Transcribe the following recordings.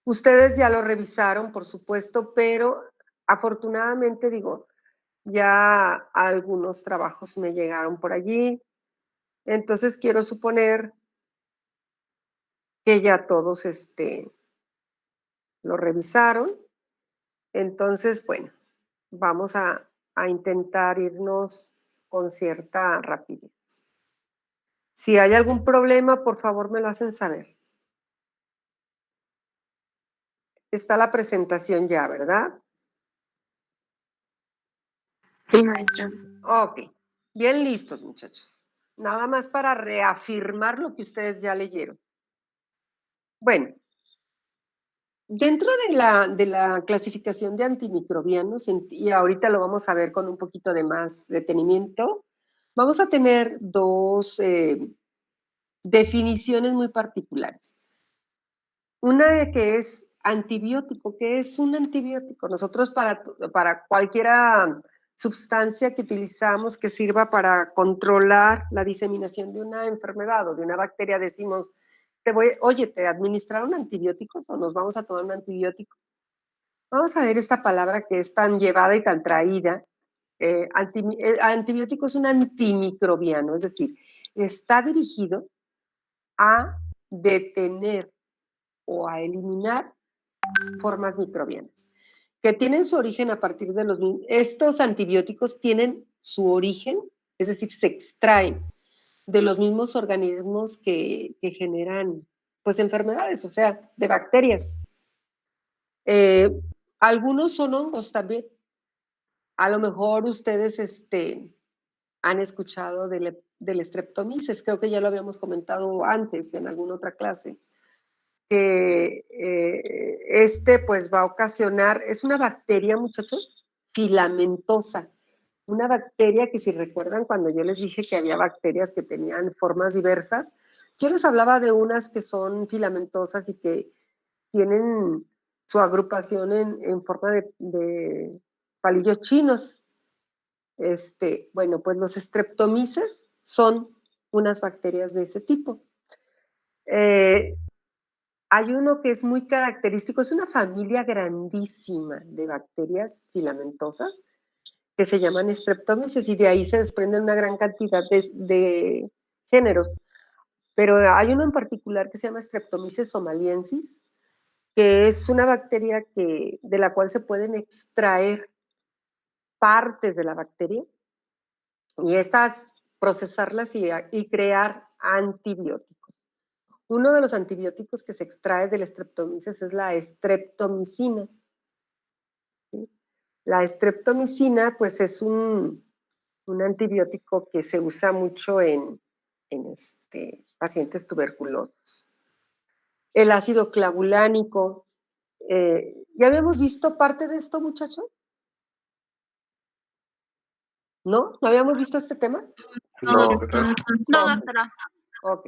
Ustedes ya lo revisaron, por supuesto, pero afortunadamente, digo, ya algunos trabajos me llegaron por allí, entonces quiero suponer que ya todos, lo revisaron. Entonces, bueno, vamos a intentar irnos con cierta rapidez. Si hay algún problema, por favor, me lo hacen saber. Está la presentación ya, ¿verdad? Sí, maestra. Ok, bien listos, muchachos. Nada más para reafirmar lo que ustedes ya leyeron. Bueno, dentro de la clasificación de antimicrobianos, y ahorita lo vamos a ver con un poquito de más detenimiento, vamos a tener dos definiciones muy particulares. Una que es antibiótico. ¿Qué es un antibiótico? Nosotros para cualquiera sustancia que utilizamos que sirva para controlar la diseminación de una enfermedad o de una bacteria, decimos, oye, ¿te administraron antibióticos o nos vamos a tomar un antibiótico? Vamos a ver esta palabra que es tan llevada y tan traída. Antibiótico es un antimicrobiano, es decir, está dirigido a detener o a eliminar formas microbianas, que tienen su origen a partir de estos antibióticos tienen su origen, es decir, se extraen de los mismos organismos que generan, pues, enfermedades, o sea, de bacterias. Eh, Algunos son hongos también. A lo mejor ustedes, han escuchado del Streptomyces, creo que ya lo habíamos comentado antes en alguna otra clase. Que pues va a ocasionar, es una bacteria, muchachos, filamentosa. Una bacteria que si recuerdan cuando yo les dije que había bacterias que tenían formas diversas, yo les hablaba de unas que son filamentosas y que tienen su agrupación en forma de palillos chinos. Bueno, pues los streptomyces son unas bacterias de ese tipo. Eh, Hay uno que es muy característico, es una familia grandísima de bacterias filamentosas que se llaman Streptomyces y de ahí se desprenden una gran cantidad de géneros. Pero hay uno en particular que se llama Streptomyces somaliensis, que es una bacteria de la cual se pueden extraer partes de la bacteria y estas procesarlas y crear antibióticos. Uno de los antibióticos que se extrae del Streptomyces es la streptomicina. ¿Sí? La streptomicina, pues es un antibiótico que se usa mucho en pacientes tuberculosos. El ácido clavulánico. ¿Ya habíamos visto parte de esto, muchachos? ¿No? ¿No habíamos visto este tema? No, No, no, Ok, doctora. ok.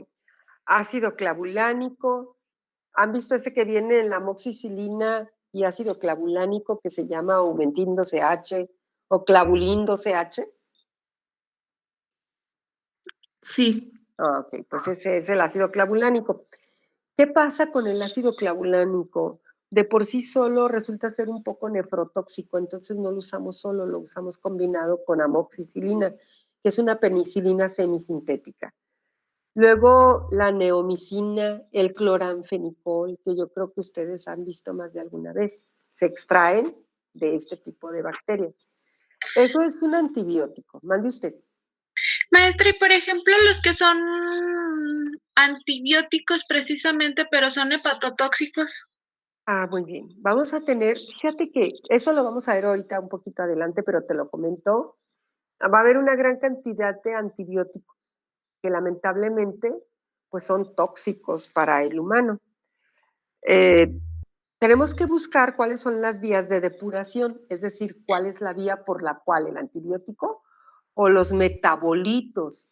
Ácido clavulánico. ¿Han visto ese que viene en la amoxicilina y ácido clavulánico que se llama aumentindo CH o clavulindo CH? Sí. Ok, pues ese es el ácido clavulánico. ¿Qué pasa con el ácido clavulánico? De por sí solo resulta ser un poco nefrotóxico, entonces no lo usamos solo, lo usamos combinado con amoxicilina, que es una penicilina semisintética. Luego la neomicina, el cloranfenicol, que yo creo que ustedes han visto más de alguna vez, se extraen de este tipo de bacterias. Eso es un antibiótico. Mande usted. Maestra, y por ejemplo, los que son antibióticos precisamente, pero son hepatotóxicos. Ah, muy bien. Vamos a tener, fíjate que eso lo vamos a ver ahorita un poquito adelante, pero te lo comento. Va a haber una gran cantidad de antibióticos que lamentablemente pues son tóxicos para el humano. Eh, Tenemos que buscar cuáles son las vías de depuración, es decir, cuál es la vía por la cual el antibiótico o los metabolitos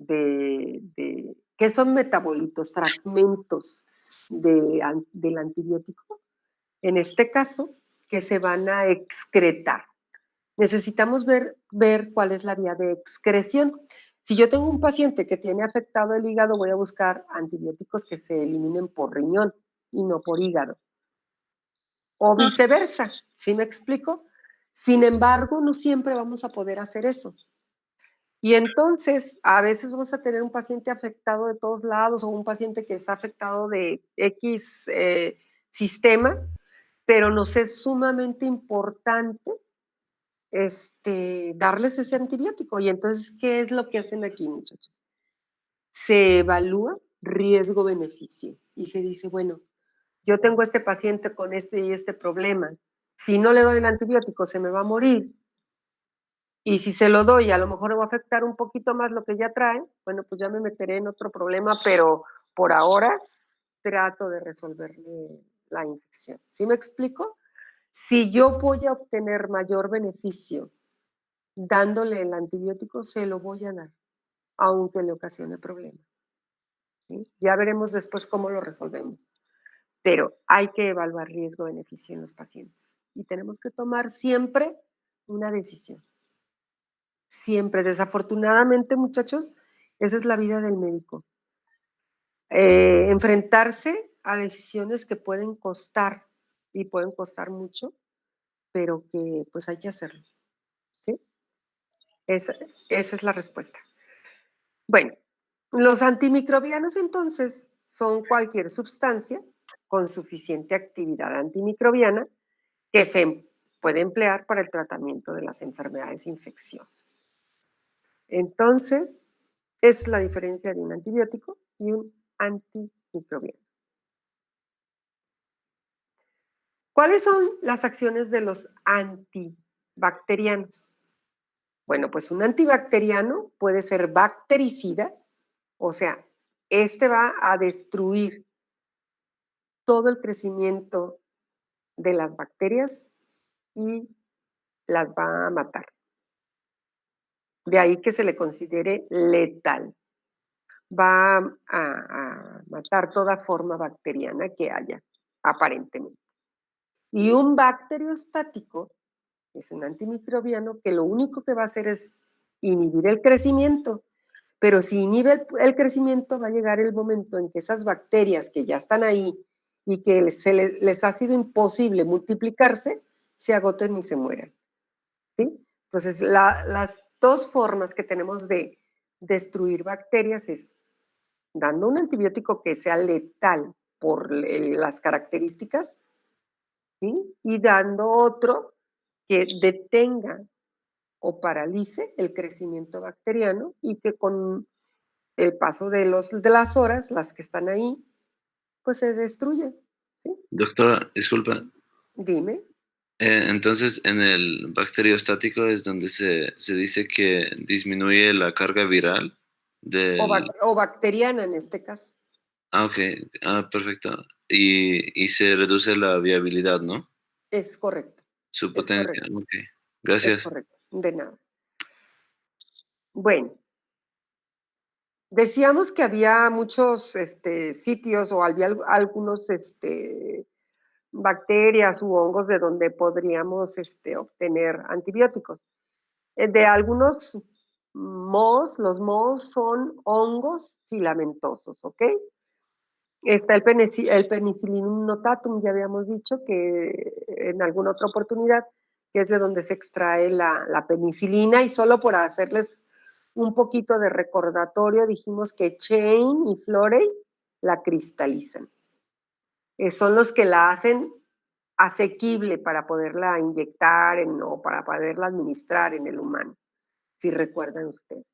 ¿qué son metabolitos? Fragmentos del antibiótico, en este caso, que se van a excretar. Necesitamos ver cuál es la vía de excreción. Si yo tengo un paciente que tiene afectado el hígado, voy a buscar antibióticos que se eliminen por riñón y no por hígado. o viceversa, ¿sí me explico? Sin embargo, no siempre vamos a poder hacer eso. Y entonces, a veces vamos a tener un paciente afectado de todos lados o un paciente que está afectado de X sistema, pero nos es sumamente importante darles ese antibiótico. Y entonces, ¿qué es lo que hacen aquí, muchachos? Se evalúa riesgo-beneficio y se dice, bueno, yo tengo este paciente con este y este problema. Si no le doy el antibiótico, se me va a morir. Y si se lo doy, a lo mejor le va a afectar un poquito más lo que ya trae. Bueno, pues ya me meteré en otro problema, pero por ahora trato de resolverle la infección. ¿Sí me explico? Si yo voy a obtener mayor beneficio dándole el antibiótico, se lo voy a dar, aunque le ocasione problemas. ¿Sí? Ya veremos después cómo lo resolvemos. Pero hay que evaluar riesgo-beneficio en los pacientes y tenemos que tomar siempre una decisión. Siempre, desafortunadamente, muchachos, esa es la vida del médico. Enfrentarse a decisiones que pueden costar y pueden costar mucho, pero que pues hay que hacerlo. ¿Sí? Esa es la respuesta. Bueno, los antimicrobianos entonces son cualquier sustancia con suficiente actividad antimicrobiana que se puede emplear para el tratamiento de las enfermedades infecciosas. Entonces, es la diferencia de un antibiótico y un antimicrobiano. ¿Cuáles son las acciones de los antibacterianos? Bueno, pues un antibacteriano puede ser bactericida, o sea, va a destruir todo el crecimiento de las bacterias y las va a matar. De ahí que se le considere letal. Va a matar toda forma bacteriana que haya, aparentemente. Y un bacteriostático es un antimicrobiano que lo único que va a hacer es inhibir el crecimiento, pero si inhibe el crecimiento va a llegar el momento en que esas bacterias que ya están ahí y que les ha sido imposible multiplicarse, se agoten y se mueran. ¿Sí? Entonces, las dos formas que tenemos de destruir bacterias es dando un antibiótico que sea letal por las características, ¿sí? Y dando otro que detenga o paralice el crecimiento bacteriano y que con el paso de las horas, las que están ahí, pues se destruyen. ¿Sí? Doctora, disculpa. Dime. Entonces, en el bacteriostático es donde se dice que disminuye la carga viral del... O bacteriana en este caso. Ah, ok. Ah, perfecto. Y se reduce la viabilidad, ¿no? Es correcto. Su Es potencia. correcto. Ok. Es Gracias. correcto. De nada. Bueno, decíamos que había muchos sitios o había algunos bacterias u hongos de donde podríamos obtener antibióticos. De algunos mohos, los mohos son hongos filamentosos, ¿ok? Está el Penicillium notatum, ya habíamos dicho que en alguna otra oportunidad, que es de donde se extrae la penicilina, y solo por hacerles un poquito de recordatorio, dijimos que Chain y Florey la cristalizan. Son los que la hacen asequible para poderla inyectar o para poderla administrar en el humano, si recuerdan ustedes.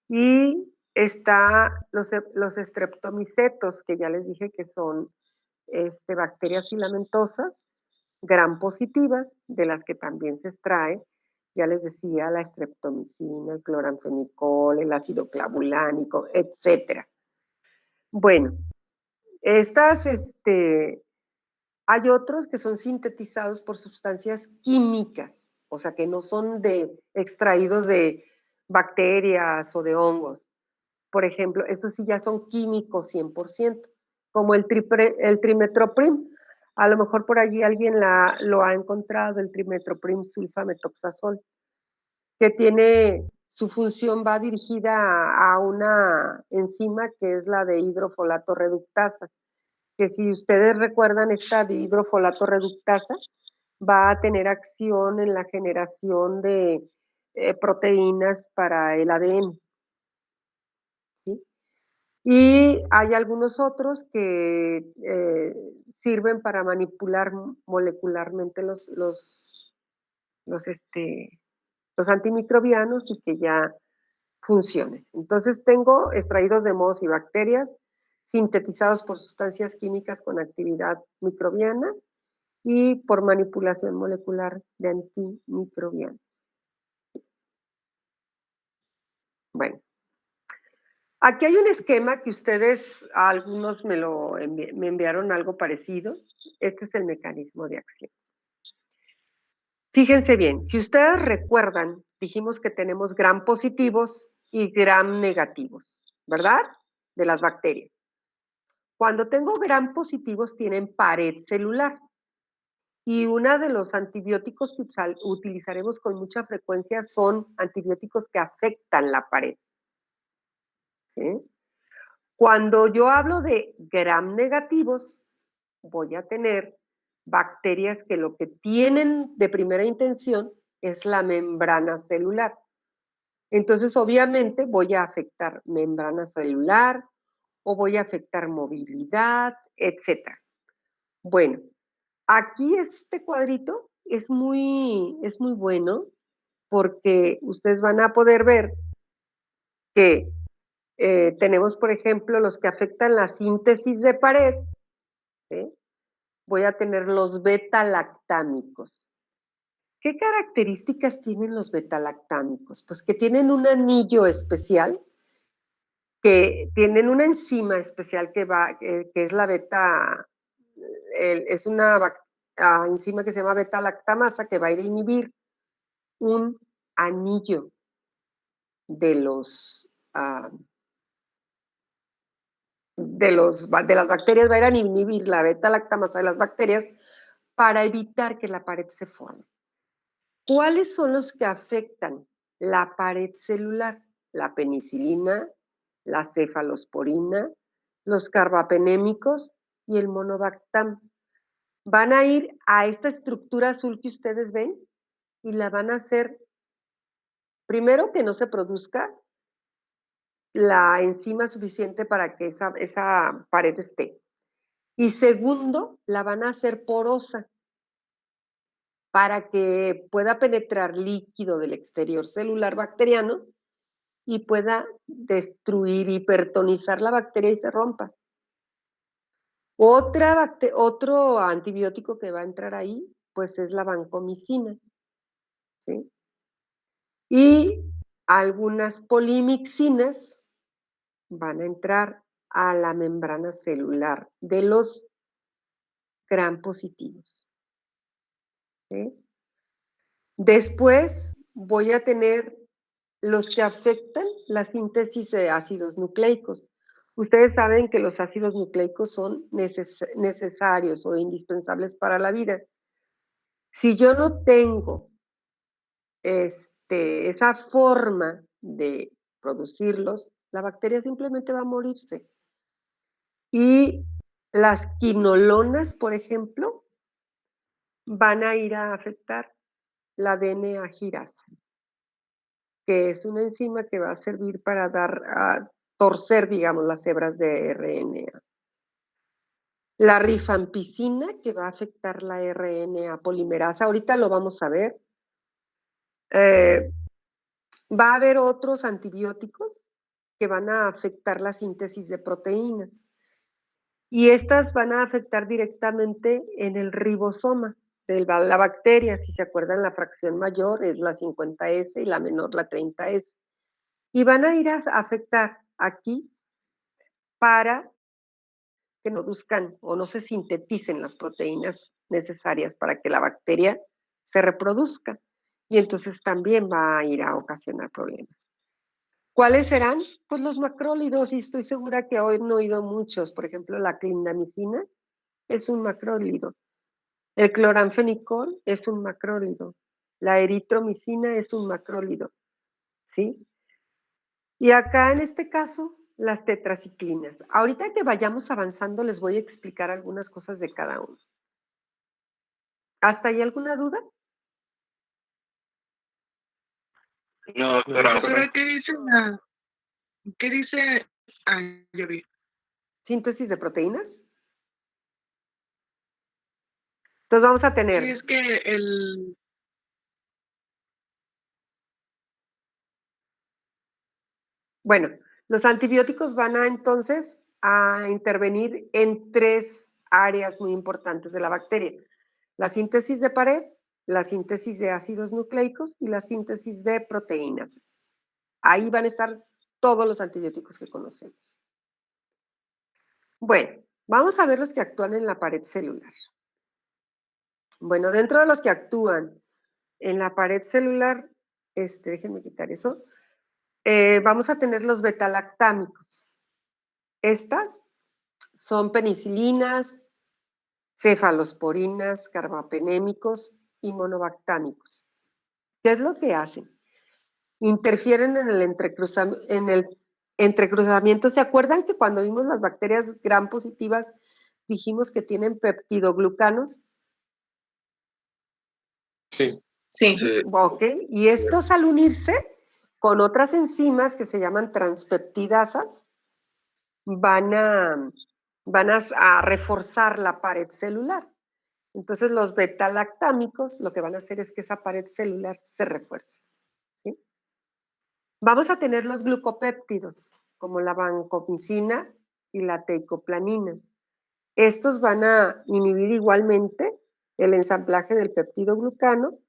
Y está los streptomicetos, que ya les dije que son bacterias filamentosas, gram positivas, de las que también se extrae, ya les decía, la streptomicina, el cloranfenicol, el ácido clavulánico, etcétera. Bueno, estas, hay otros que son sintetizados por sustancias químicas, o sea, que no son extraídos de bacterias o de hongos. Por ejemplo, estos sí ya son químicos 100%, como el trimetoprim. A lo mejor por allí alguien lo ha encontrado, el trimetoprim sulfamethoxazol, que tiene su función va dirigida a una enzima que es la de hidrofolato reductasa. que si ustedes recuerdan esta dihidrofolato reductasa, va a tener acción en la generación de proteínas para el ADN. ¿Sí? Y hay algunos otros que sirven para manipular molecularmente los antimicrobianos y que ya funcionen. Entonces tengo extraídos de mohos y bacterias sintetizados por sustancias químicas con actividad microbiana y por manipulación molecular de antimicrobianos. Bueno, aquí hay un esquema que ustedes, algunos me enviaron algo parecido. Este es el mecanismo de acción. Fíjense bien, si ustedes recuerdan, dijimos que tenemos gram positivos y gram negativos, ¿verdad? De las bacterias. Cuando tengo gram positivos tienen pared celular. Y uno de los antibióticos que utilizaremos con mucha frecuencia son antibióticos que afectan la pared. ¿Sí? Cuando yo hablo de gram negativos, voy a tener bacterias que lo que tienen de primera intención es la membrana celular. Entonces, obviamente, voy a afectar membrana celular o voy a afectar movilidad, etc. Bueno, aquí este cuadrito es muy bueno porque ustedes van a poder ver que tenemos, por ejemplo, los que afectan la síntesis de pared. ¿Sí? Voy a tener los beta-lactámicos. ¿Qué características tienen los beta-lactámicos? Pues que tienen un anillo especial, que tienen una enzima especial que es la beta, es una enzima que se llama beta-lactamasa que va a ir a inhibir un anillo de las bacterias, va a ir a inhibir la beta-lactamasa de las bacterias para evitar que la pared se forme. ¿Cuáles son los que afectan la pared celular? La penicilina, la cefalosporina, los carbapenémicos y el monobactam. Van a ir a esta estructura azul que ustedes ven y la van a hacer, primero, que no se produzca la enzima suficiente para que esa pared esté. Y segundo, la van a hacer porosa para que pueda penetrar líquido del exterior celular bacteriano y pueda destruir, hipertonizar la bacteria y se rompa. Otro antibiótico que va a entrar ahí, pues es la vancomicina. ¿Sí? Y algunas polimixinas van a entrar a la membrana celular de los gram positivos. ¿Sí? Después voy a tener los que afectan la síntesis de ácidos nucleicos. Ustedes saben que los ácidos nucleicos son necesarios o indispensables para la vida. Si yo no tengo esa forma de producirlos, la bacteria simplemente va a morirse. Y las quinolonas, por ejemplo, van a ir a afectar la DNA girasa, que es una enzima que va a servir para torcer, digamos, las hebras de RNA. La rifampicina, que va a afectar la RNA polimerasa, ahorita lo vamos a ver. Va a haber otros antibióticos que van a afectar la síntesis de proteínas. Y estas van a afectar directamente en el ribosoma de la bacteria. Si se acuerdan, la fracción mayor es la 50S y la menor la 30S. Y van a ir a afectar aquí para que no produzcan o no se sinteticen las proteínas necesarias para que la bacteria se reproduzca. Y entonces también va a ir a ocasionar problemas. ¿Cuáles serán? Pues los macrólidos, y estoy segura que hoy han oído muchos. Por ejemplo, la clindamicina es un macrólido. El cloranfenicol es un macrólido. La eritromicina es un macrólido. ¿Sí? Y acá en este caso, Las tetraciclinas. Ahorita que vayamos avanzando, les voy a explicar algunas cosas de cada uno. ¿Hasta ahí alguna duda? No, doctora. Doctora, ¿qué dice? Ay, ya vi. Síntesis de proteínas. Entonces vamos a Sí, tener es que el... Bueno, los antibióticos van a entonces a intervenir en 3 áreas muy importantes de la bacteria. La síntesis de pared, la síntesis de ácidos nucleicos y la síntesis de proteínas. Ahí van a estar todos los antibióticos que conocemos. Bueno, vamos a ver los que actúan en la pared celular. Bueno, dentro de los que actúan en la pared celular, déjenme quitar eso, vamos a tener los betalactámicos. Estas son penicilinas, cefalosporinas, carbapenémicos y monobactámicos. ¿Qué es lo que hacen? Interfieren en el entrecruzamiento. ¿Se acuerdan que cuando vimos las bacterias gram positivas dijimos que tienen peptidoglucanos? Sí. Sí. Sí. Ok, y estos al unirse con otras enzimas que se llaman transpeptidasas, van a reforzar la pared celular. Entonces los betalactámicos lo que van a hacer es que esa pared celular se refuerce. ¿Sí? Vamos a tener los glucopéptidos, como la vancomicina y la teicoplanina. Estos van a inhibir igualmente el ensamblaje del peptidoglucano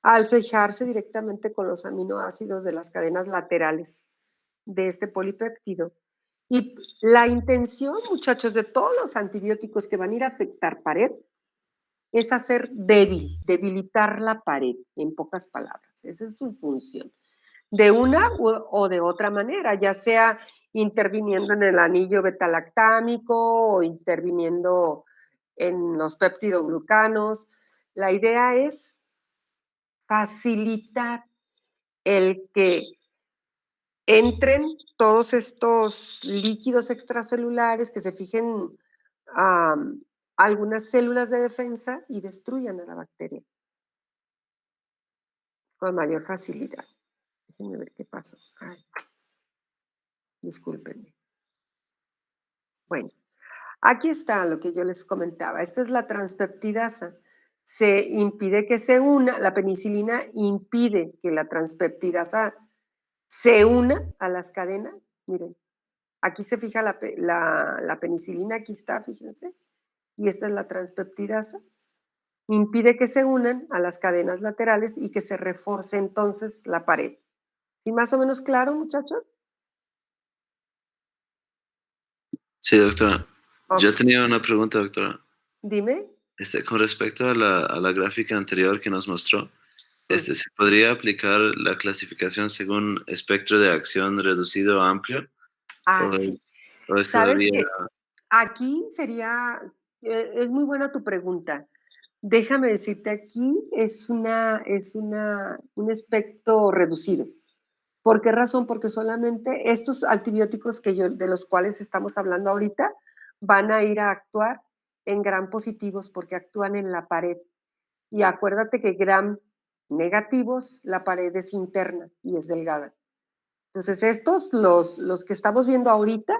al fijarse directamente con los aminoácidos de las cadenas laterales de este polipéptido. Y la intención, muchachos, de todos los antibióticos que van a ir a afectar pared es hacer debilitar la pared, en pocas palabras. Esa es su función. De una o de otra manera, ya sea interviniendo en el anillo betalactámico o interviniendo en los peptidoglucanos. La idea es facilitar el que entren todos estos líquidos extracelulares, que se fijen algunas células de defensa y destruyan a la bacteria con mayor facilidad. Déjenme ver qué pasó. Ay, discúlpenme. Bueno, aquí está lo que yo les comentaba. Esta es la transpeptidasa. Se impide que se una, la penicilina impide que la transpeptidasa se una a las cadenas. Miren, aquí se fija la penicilina, aquí está, fíjense, y esta es la transpeptidasa. Impide que se unan a las cadenas laterales y que se reforce entonces la pared. ¿Sí más o menos claro, muchachos? Sí, doctora. Ok. Yo tenía una pregunta, doctora. Dime. Con respecto a la gráfica anterior que nos mostró, ¿se podría aplicar la clasificación según espectro de acción reducido o amplio? Ah, ¿O sí. es Sabes todavía...? que aquí sería, es muy buena tu pregunta. Déjame decirte, aquí es un espectro reducido. ¿Por qué razón? Porque solamente estos antibióticos de los cuales estamos hablando ahorita van a ir a actuar en gram positivos porque actúan en la pared. Y acuérdate que gram negativos, la pared es interna y es delgada. Entonces, estos, los que estamos viendo ahorita,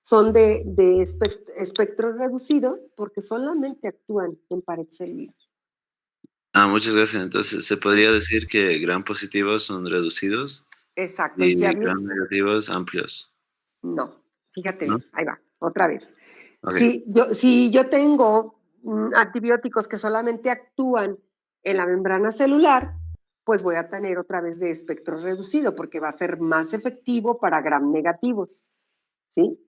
son de espectro reducido porque solamente actúan en pared celular. Muchas gracias. Entonces, ¿se podría decir que gram positivos son reducidos Exacto. Y si a y mí, gram negativos amplios? no, fíjate ¿No? bien, ahí va, otra vez. Ok. Si yo tengo antibióticos que solamente actúan en la membrana celular, pues voy a tener otra vez de espectro reducido porque va a ser más efectivo para gram negativos, ¿sí?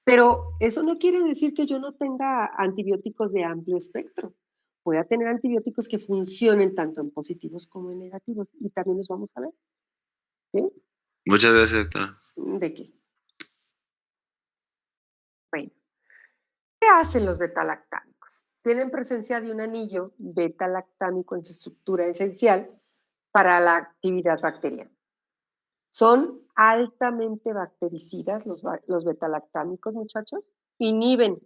Pero eso no quiere decir que yo no tenga antibióticos de amplio espectro. Voy a tener antibióticos que funcionen tanto en positivos como en negativos y también los vamos a ver, ¿sí? Muchas gracias, doctora. ¿De qué? Bueno, ¿qué hacen los betalactámicos? Tienen presencia de un anillo betalactámico en su estructura esencial para la actividad bacteriana. Son altamente bactericidas los betalactámicos, muchachos. Inhiben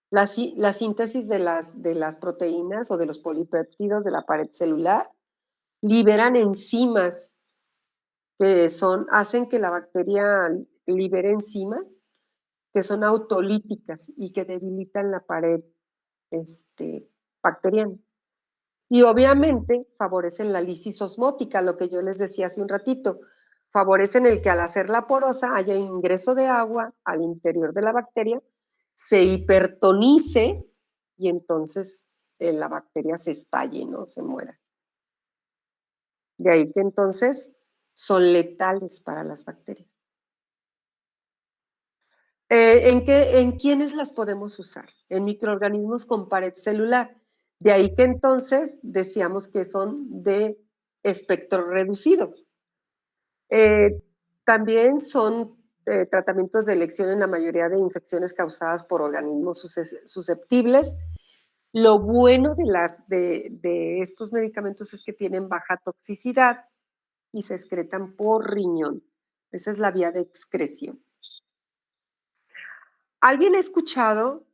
la síntesis de las proteínas o de los polipéptidos de la pared celular. Liberan enzimas que hacen que la bacteria libere enzimas que son autolíticas y que debilitan la pared bacteriana. Y obviamente favorecen la lisis osmótica, lo que yo les decía hace un ratito. Favorecen el que al hacerla porosa haya ingreso de agua al interior de la bacteria, se hipertonice y entonces la bacteria se estalle, ¿no? Se muera. De ahí que entonces son letales para las bacterias. ¿En quiénes las podemos usar? En microorganismos con pared celular. De ahí que entonces decíamos que son de espectro reducido. También son tratamientos de elección en la mayoría de infecciones causadas por organismos susceptibles. Lo bueno de estos medicamentos es que tienen baja toxicidad y se excretan por riñón. Esa es la vía de excreción. ¿Alguien ha escuchado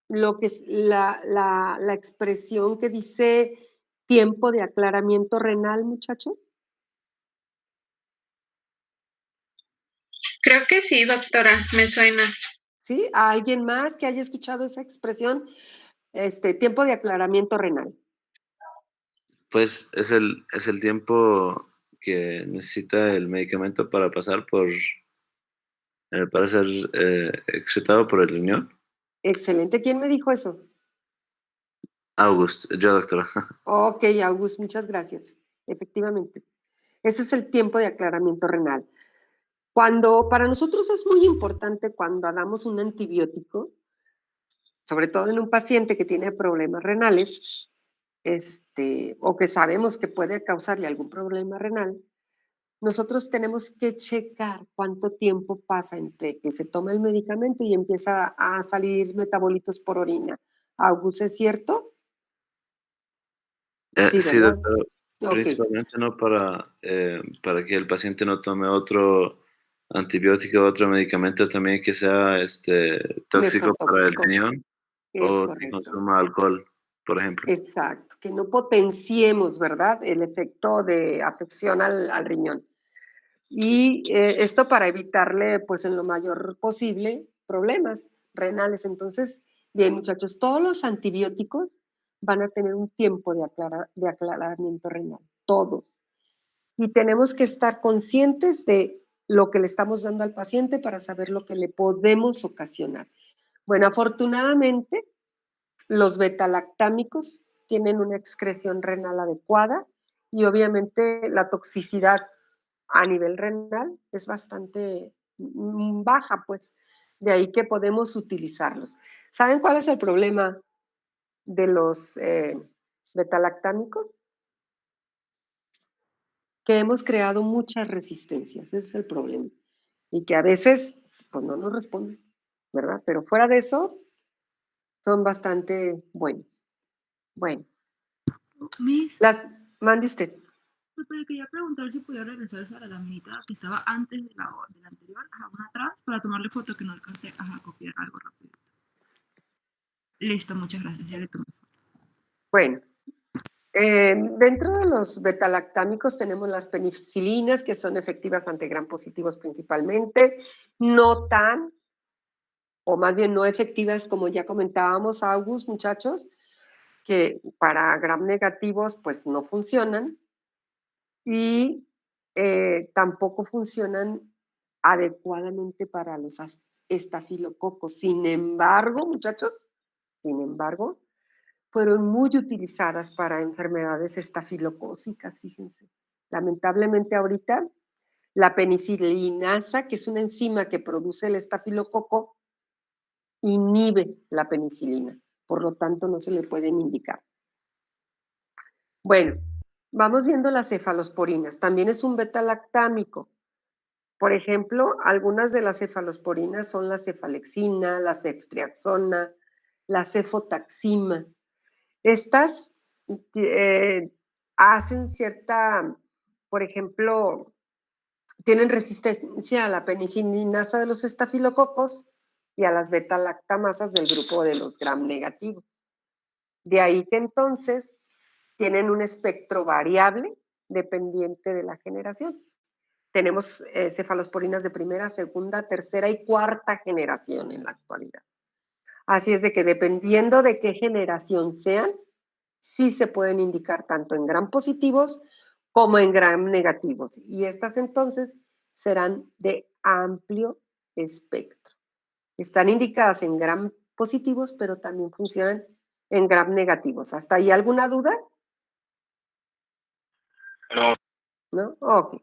lo que es la expresión que dice tiempo de aclaramiento renal, muchachos? Creo que sí, doctora, me suena. ¿Sí? ¿A alguien más que haya escuchado esa expresión? Tiempo de aclaramiento renal. Pues es el tiempo que necesita el medicamento para pasar para ser excretado por el riñón. Excelente. ¿Quién me dijo eso? August, yo, doctora. Ok, August, muchas gracias. Efectivamente. Ese es el tiempo de aclaramiento renal. Para nosotros es muy importante cuando damos un antibiótico, sobre todo en un paciente que tiene problemas renales, o que sabemos que puede causarle algún problema renal, nosotros tenemos que checar cuánto tiempo pasa entre que se toma el medicamento y empieza a salir metabolitos por orina. August, ¿es cierto? Sí, Sí, ¿verdad? doctor. Ok, Principalmente no para que el paciente no tome otro antibiótico, otro medicamento también que sea tóxico para el nefrotóxico, riñón es o que correcto. consuma alcohol, por ejemplo. Exacto, que no potenciemos, ¿verdad? El efecto de afección al riñón. Y esto para evitarle, pues en lo mayor posible, problemas renales. Entonces, bien, muchachos, todos los antibióticos van a tener un tiempo de aclaramiento renal, todos. Y tenemos que estar conscientes de lo que le estamos dando al paciente para saber lo que le podemos ocasionar. Bueno, afortunadamente, los betalactámicos tienen una excreción renal adecuada y obviamente la toxicidad a nivel renal es bastante baja, pues. De ahí que podemos utilizarlos. ¿Saben cuál es el problema de los betalactámicos? Que hemos creado muchas resistencias, ese es el problema. Y que a veces, pues no nos responden, ¿verdad? Pero fuera de eso, son bastante buenos. Bueno, Miss, mande usted. pero quería preguntar si podía regresarse a la laminita que estaba antes de la anterior, una atrás, para tomarle foto que no alcancé a copiar algo rápido. Listo, muchas gracias, ya le tomé. Bueno, dentro de los betalactámicos tenemos las penicilinas, que son efectivas ante gram positivos principalmente, no tan, o más bien no efectivas, como ya comentábamos, August, muchachos, que para gram negativos pues no funcionan y tampoco funcionan adecuadamente para los estafilococos. Sin embargo, muchachos, sin embargo, fueron muy utilizadas para enfermedades estafilocócicas, fíjense. Lamentablemente ahorita la penicilinasa, que es una enzima que produce el estafilococo, inhibe la penicilina, por lo tanto no se le pueden indicar. Bueno, vamos viendo las cefalosporinas, también es un beta-lactámico. Por ejemplo, algunas de las cefalosporinas son la cefalexina, la ceftriaxona, la cefotaxima. Estas hacen cierta, por ejemplo, tienen resistencia a la penicilinasa de los estafilococos y a las beta-lactamasas del grupo de los gram negativos. De ahí que entonces tienen un espectro variable dependiente de la generación. Tenemos cefalosporinas de primera, segunda, tercera y cuarta generación en la actualidad. Así es de que dependiendo de qué generación sean, sí se pueden indicar tanto en gram positivos como en gram negativos. Y estas entonces serán de amplio espectro. Están indicadas en gram positivos, pero también funcionan en gram negativos. ¿Hasta ahí alguna duda? No, ¿No? Ok.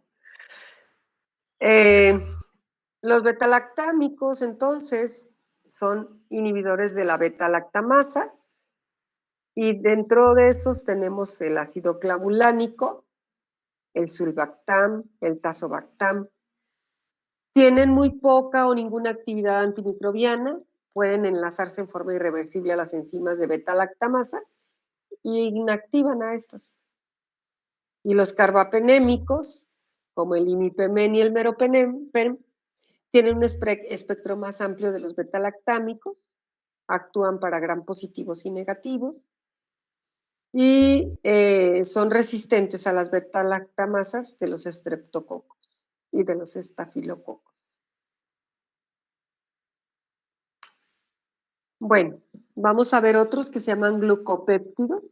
Los betalactámicos, entonces, son inhibidores de la beta-lactamasa y dentro de esos tenemos el ácido clavulánico, el sulbactam, el tazobactam. Tienen muy poca o ninguna actividad antimicrobiana, pueden enlazarse en forma irreversible a las enzimas de beta-lactamasa y inactivan a estas. Y los carbapenémicos, como el imipenem y el meropenem, tienen un espectro más amplio de los betalactámicos, actúan para gram positivos y negativos, y son resistentes a las beta-lactamasas de los estreptococos y de los estafilococos. Bueno, vamos a ver otros que se llaman glucopéptidos,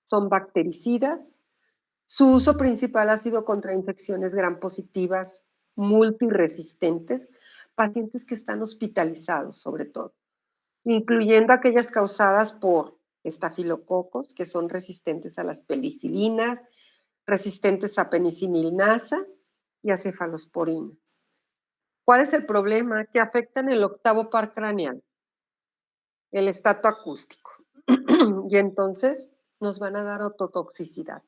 son bactericidas. Su uso principal ha sido contra infecciones gram positivas multiresistentes, pacientes que están hospitalizados sobre todo, incluyendo aquellas causadas por estafilococos, que son resistentes a las penicilinas, resistentes a penicilinasa y a cefalosporinas. ¿Cuál es el problema? Que afectan el octavo par craneal, el estato acústico, y entonces nos van a dar ototoxicidad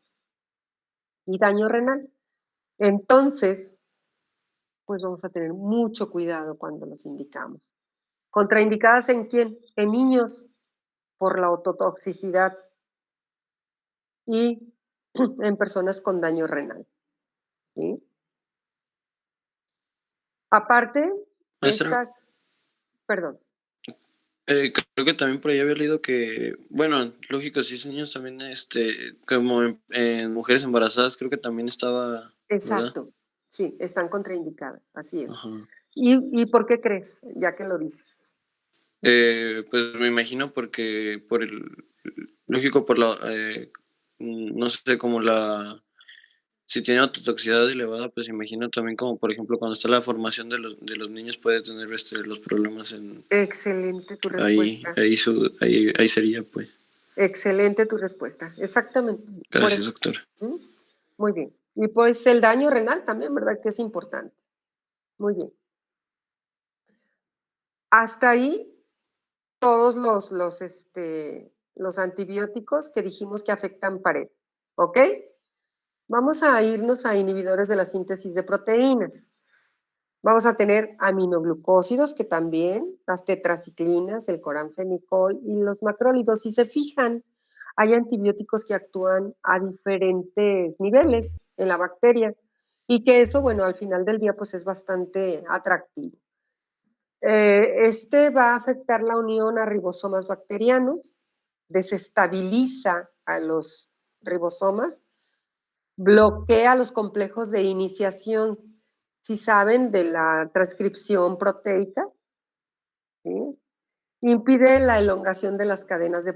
y daño renal. Entonces, pues vamos a tener mucho cuidado cuando los indicamos. ¿Contraindicadas en quién? En niños, por la ototoxicidad y en personas con daño renal. ¿Sí? Aparte, Maestra, perdón. creo que también por ahí había leído que, bueno, lógico, si es niños también, como en mujeres embarazadas, creo que también estaba, ¿verdad? Exacto, sí, están contraindicadas, así es. Ajá. ¿Y por qué crees, ya que lo dices? Pues me imagino porque lógico, por la, no sé, como si tiene ototoxicidad elevada, pues imagino también como, por ejemplo, cuando está la formación de los niños puede tener los problemas Excelente tu ahí, respuesta. ahí sería, pues. Excelente tu respuesta, exactamente. Gracias, doctora. Muy bien. Y pues el daño renal también, ¿verdad? Que es importante. Muy bien. Hasta ahí todos los antibióticos que dijimos que afectan pared, ¿ok? Vamos a irnos a inhibidores de la síntesis de proteínas. Vamos a tener aminoglucósidos, que también, las tetraciclinas, el coranfenicol y los macrólidos. Si se fijan, hay antibióticos que actúan a diferentes niveles en la bacteria y que eso, bueno, al final del día, pues es bastante atractivo. Este va a afectar la unión a ribosomas bacterianos, desestabiliza a los ribosomas, bloquea los complejos de iniciación, si saben, de la transcripción proteica, ¿sí? Impide la elongación de las cadenas de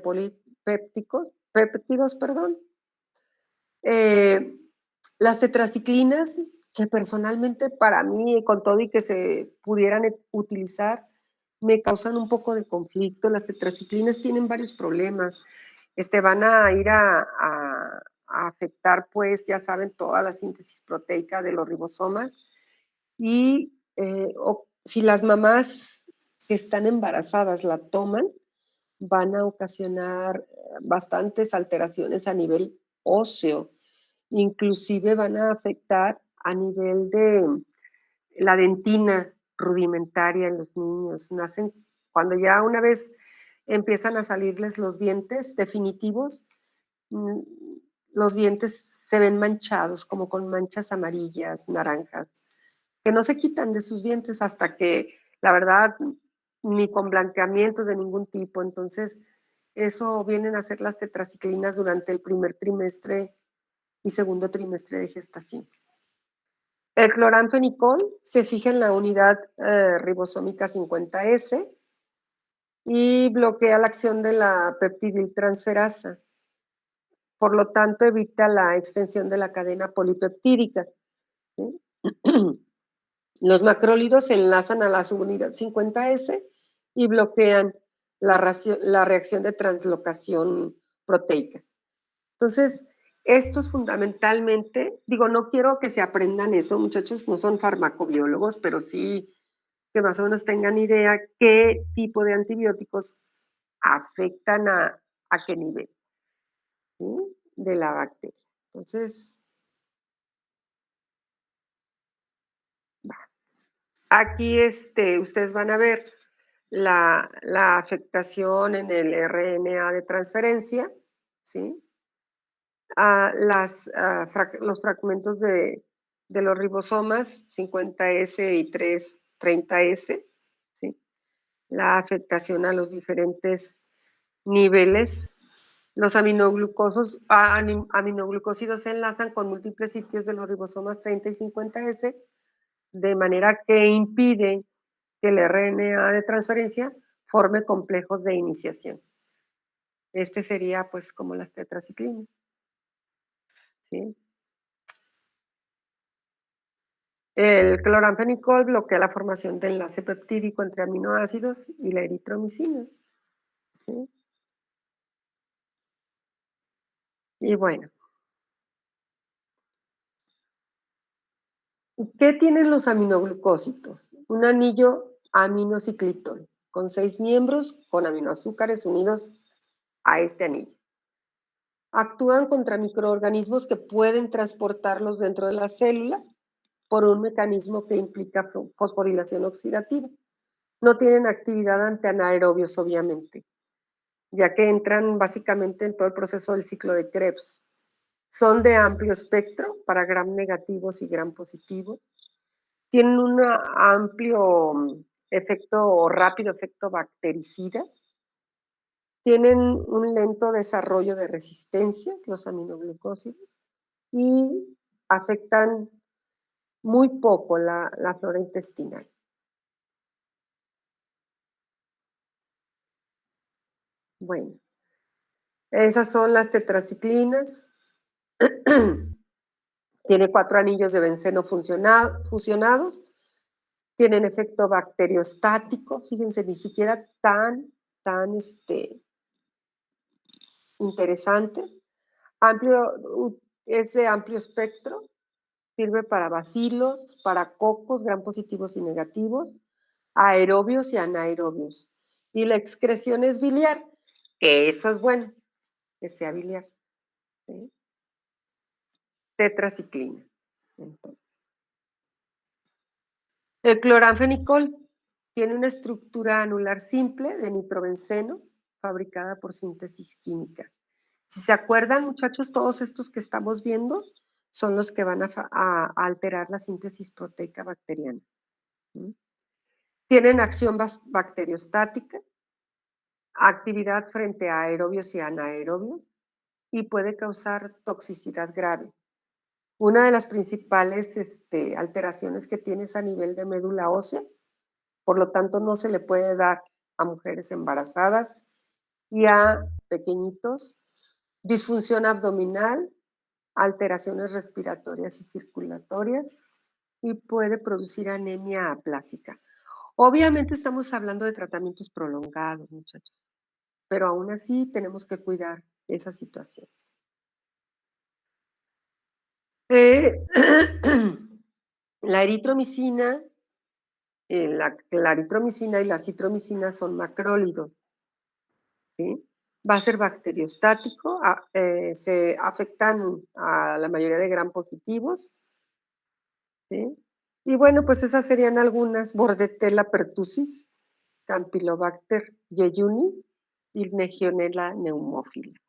péptidos, perdón. Las tetraciclinas, que personalmente para mí, con todo y que se pudieran utilizar, me causan un poco de conflicto. Las tetraciclinas tienen varios problemas. Van a ir a afectar, pues, ya saben, toda la síntesis proteica de los ribosomas. Y si las mamás que están embarazadas la toman, van a ocasionar bastantes alteraciones a nivel óseo. Inclusive van a afectar a nivel de la dentina rudimentaria en los niños. Nacen, cuando ya una vez empiezan a salirles los dientes definitivos, los dientes se ven manchados, como con manchas amarillas, naranjas. que no se quitan de sus dientes hasta que, la verdad, ni con blanqueamientos de ningún tipo. Entonces, eso vienen a ser las tetraciclinas durante el primer trimestre y segundo trimestre de gestación. El cloranfenicol se fija en la unidad ribosómica 50S y bloquea la acción de la peptidiltransferasa. Por lo tanto, evita la extensión de la cadena polipeptídica, ¿sí? Los macrólidos se enlazan a la subunidad 50S y bloquean la reacción de translocación proteica. Entonces, estos fundamentalmente, digo, no quiero que se aprendan eso, muchachos, no son farmacobiólogos, pero sí que más o menos tengan idea qué tipo de antibióticos afectan a qué nivel, ¿sí? De la bacteria. Entonces, aquí ustedes van a ver la afectación en el RNA de transferencia, ¿sí? Los fragmentos de los ribosomas 50S y 30S, ¿sí? La afectación a los diferentes niveles. Los aminoglucósidos se enlazan con múltiples sitios de los ribosomas 30 y 50S, de manera que impide que el RNA de transferencia forme complejos de iniciación. Este sería pues como las tetraciclinas, ¿sí? El cloranfenicol bloquea la formación de enlace peptídico entre aminoácidos y la eritromicina, ¿sí? Y bueno, ¿qué tienen los aminoglucósidos? Un anillo aminociclitol con 6 miembros con aminoazúcares unidos a este anillo. Actúan contra microorganismos que pueden transportarlos dentro de la célula por un mecanismo que implica fosforilación oxidativa. No tienen actividad ante anaerobios, obviamente, ya que entran básicamente en todo el proceso del ciclo de Krebs. Son de amplio espectro para gram negativos y gram positivos. Tienen un amplio efecto o rápido efecto bactericida. Tienen un lento desarrollo de resistencias, los aminoglucósidos, y afectan muy poco la flora intestinal. Bueno, esas son las tetraciclinas. Tiene 4 anillos de benceno fusionados. Tienen efecto bacteriostático. Fíjense, ni siquiera tan interesantes. Es de amplio espectro. Sirve para bacilos, para cocos, gram positivos y negativos, aerobios y anaerobios. Y la excreción es biliar, que eso es bueno, que sea biliar, ¿sí? Tetraciclina. Entonces, el cloranfenicol tiene una estructura anular simple de nitrobenceno fabricada por síntesis químicas. Si se acuerdan, muchachos, todos estos que estamos viendo son los que van a alterar la síntesis proteica bacteriana. ¿Sí? Tienen acción bacteriostática, actividad frente a aerobios y anaerobios y puede causar toxicidad grave. Una de las principales alteraciones que tiene es a nivel de médula ósea, por lo tanto no se le puede dar a mujeres embarazadas y a pequeñitos. Disfunción abdominal, alteraciones respiratorias y circulatorias y puede producir anemia aplásica. Obviamente estamos hablando de tratamientos prolongados, muchachos, pero aún así tenemos que cuidar esa situación. La eritromicina, la eritromicina y la citromicina son macrólidos, ¿sí? Va a ser bacteriostático, se afectan a la mayoría de gram positivos, ¿sí? Y bueno, pues esas serían algunas: Bordetella pertussis, Campylobacter jejuni y Legionella pneumophila.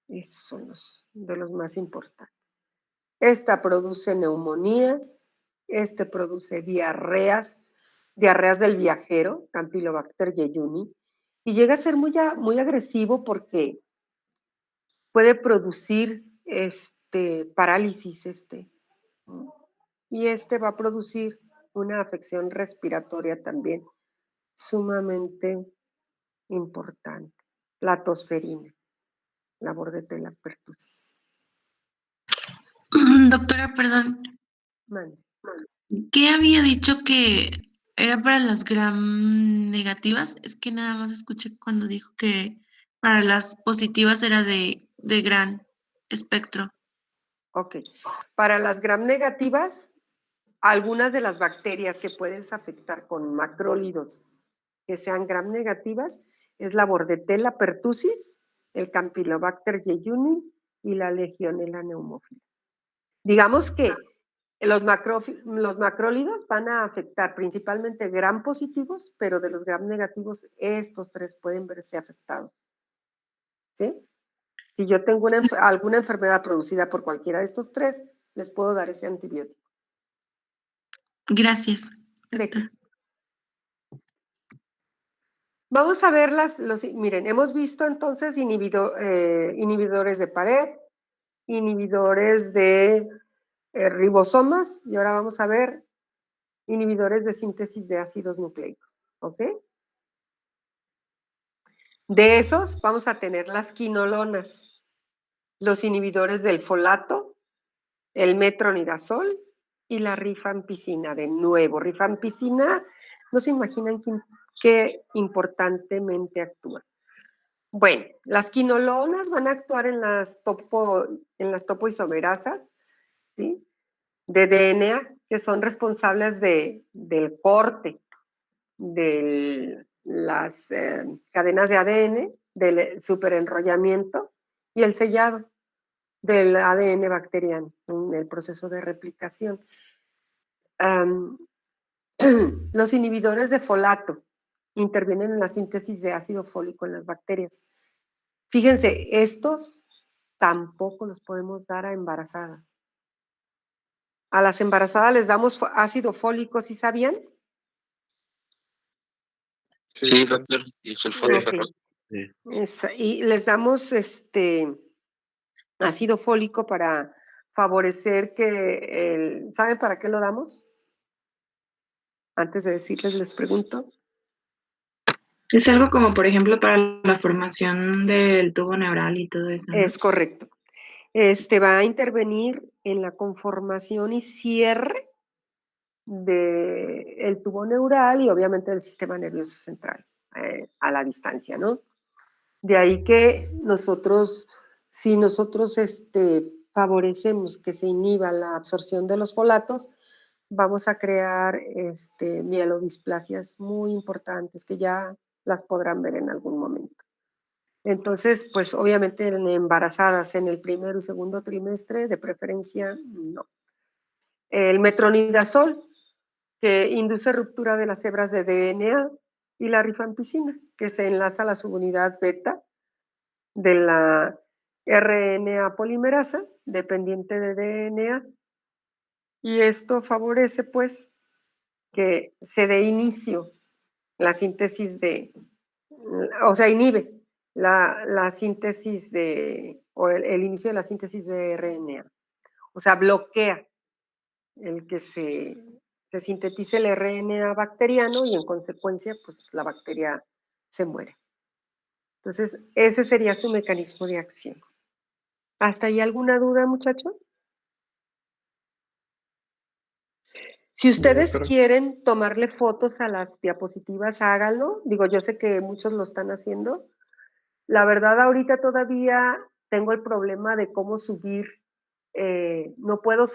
Estos son de los más importantes. Esta produce neumonías, Este produce diarreas del viajero, Campylobacter jejuni, y llega a ser muy agresivo porque puede producir parálisis y va a producir una afección respiratoria también sumamente importante, la tosferina, la Bordetella pertussis. Doctora, perdón, Mande. ¿qué había dicho que era para las gram negativas? Es que nada más escuché cuando dijo que para las positivas era de gran espectro. Ok. Para las gram negativas, algunas de las bacterias que puedes afectar con macrólidos que sean gram negativas es la Bordetella pertussis, el Campylobacter jejuni y la Legionella pneumophila. Digamos que los macrólidos van a afectar principalmente gram positivos, pero de los gram negativos, estos tres pueden verse afectados. ¿Sí? Si yo tengo alguna enfermedad producida por cualquiera de estos tres, les puedo dar ese antibiótico. Gracias. ¿De qué? Vamos a ver miren, hemos visto entonces inhibidores de pared, inhibidores de ribosomas, y ahora vamos a ver inhibidores de síntesis de ácidos nucleicos, ¿ok? De esos vamos a tener las quinolonas, los inhibidores del folato, el metronidazol y la rifampicina. De nuevo, rifampicina, no se imaginan qué importantemente actúa. Bueno, las quinolonas van a actuar en las topoisomerasas, ¿sí?, de DNA, que son responsables del corte de las cadenas de ADN, del superenrollamiento y el sellado del ADN bacteriano en el proceso de replicación. Los inhibidores de folato intervienen en la síntesis de ácido fólico en las bacterias. Fíjense, estos tampoco los podemos dar a embarazadas. A las embarazadas les damos ácido fólico, ¿sí sabían? Sí, doctor. Y sulfato. Ok. Sí. Y les damos ácido fólico para favorecer ¿saben para qué lo damos? Antes de decirles, les pregunto. Es algo como, por ejemplo, para la formación del tubo neural y todo eso, ¿no? Es correcto. Va a intervenir en la conformación y cierre del tubo neural y obviamente del sistema nervioso central a la distancia, ¿no? De ahí que si nosotros favorecemos que se inhiba la absorción de los folatos, vamos a crear mielodisplasias muy importantes que ya las podrán ver en algún momento. Entonces, pues obviamente en embarazadas en el primero y segundo trimestre, de preferencia, no. El metronidazol, que induce ruptura de las hebras de DNA, y la rifampicina, que se enlaza a la subunidad beta de la RNA polimerasa, dependiente de DNA, y esto favorece, pues, que se dé inicio la síntesis inhibe la síntesis o el inicio de la síntesis de RNA. O sea, bloquea el que se sintetice el RNA bacteriano y en consecuencia, pues la bacteria se muere. Entonces, ese sería su mecanismo de acción. ¿Hasta ahí alguna duda, muchachos? Si ustedes quieren tomarle fotos a las diapositivas, háganlo. Digo, yo sé que muchos lo están haciendo. La verdad, ahorita todavía tengo el problema de cómo subir. No puedo